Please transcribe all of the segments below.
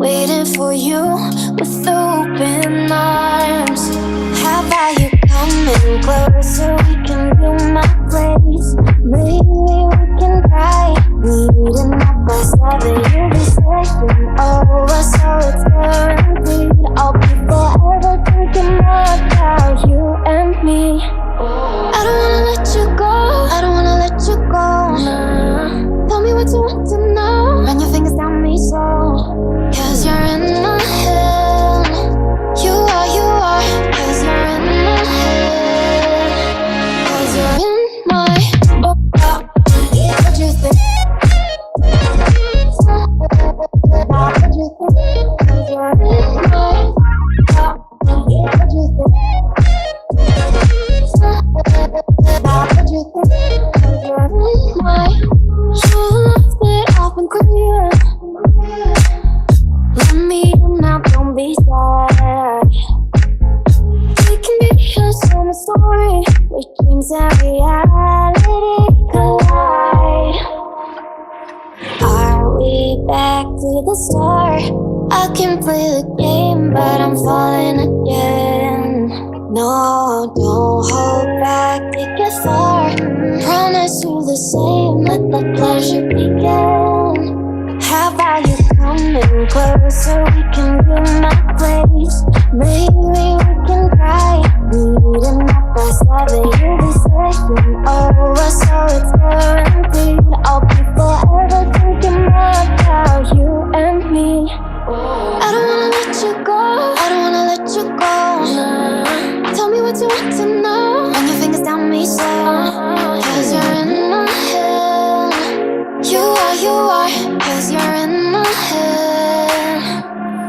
waiting for you with open arms. How about you coming closer? We can do my place. Maybe we can try meeting up by 7. You'll be session over, so it's guaranteed. I'll be forever thinking about you and me. I don't wanna let you go, I don't wanna let you go. Tell me what you want to know, run your fingers down me so. Cause you're in my head. You are, cause you're in my head. Cause you're in my, what you think? What you think? Cause you're in my, what you think? What you think? Cause you're in my, you left it off and clear. Let me in now, don't be shy. We can be a summer story where dreams and reality collide. Are we back to the start? I can play the game, but I'm falling again. No, don't hold back, take it far. Promise you the same, let the pleasure begin. How about you coming closer? We can do my place. Maybe we can try meeting up by 7. You'll be session over, so it's guaranteed. I'll be forever thinking about you and me. I don't wanna let you go, I don't wanna let you go. Tell me what you want to know, run your fingers down me so. Cause you're in my head. You are, cause you're in my head.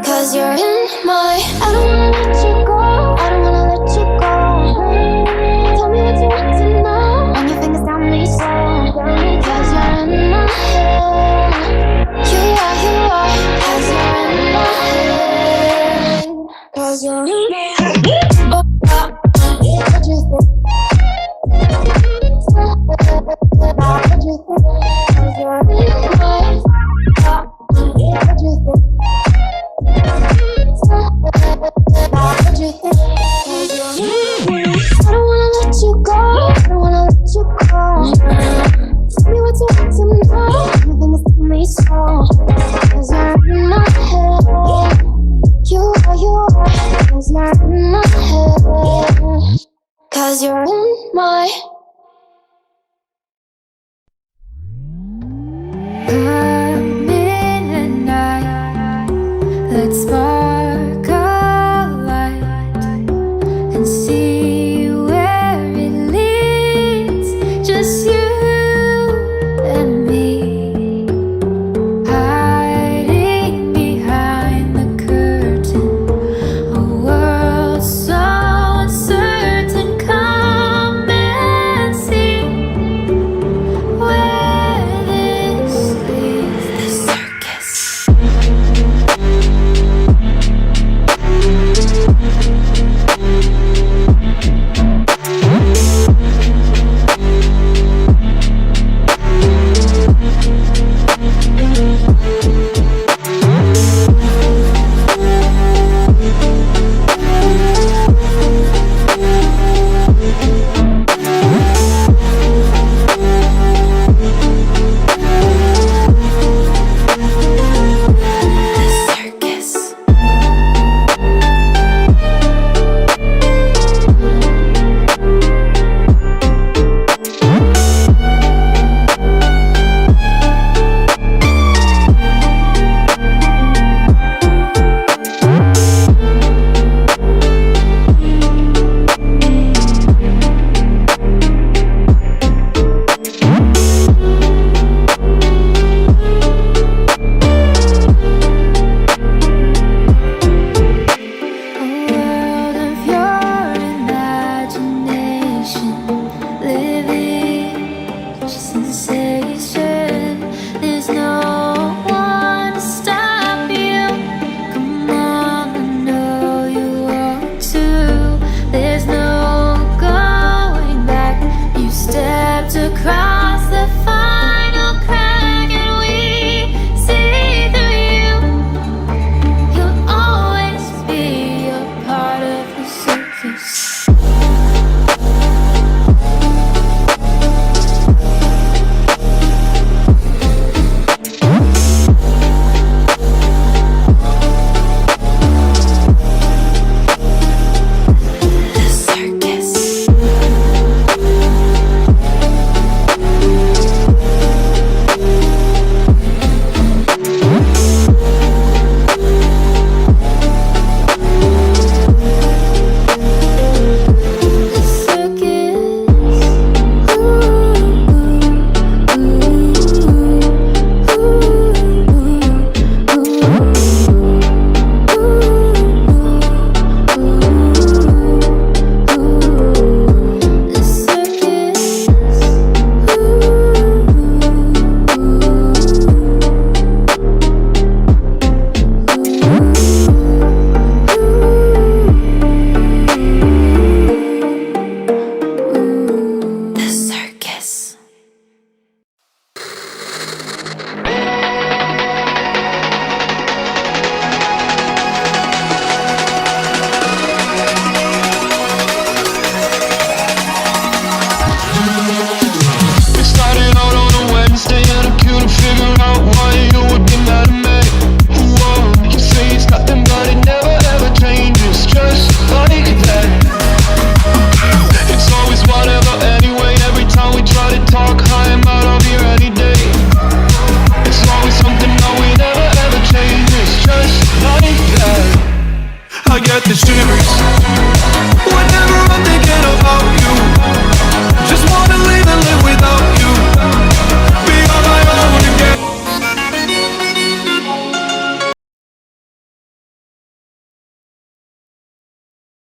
Cause you're in my, I don't wanna let you go, I don't wanna let you go. Tell me what you want to know, run your fingers down me so. Cause you're in my head. You are, cause you're in my head. Cause you're in my head. What you think? What you think? Cause you're in my head. What you think? What you think? Cause you're in my head. I don't wanna let you go, I don't wanna let you go. Tell me what you want to know, your fingers to me so. Cause you're in my head. You are, cause you're in my head. Cause you're in my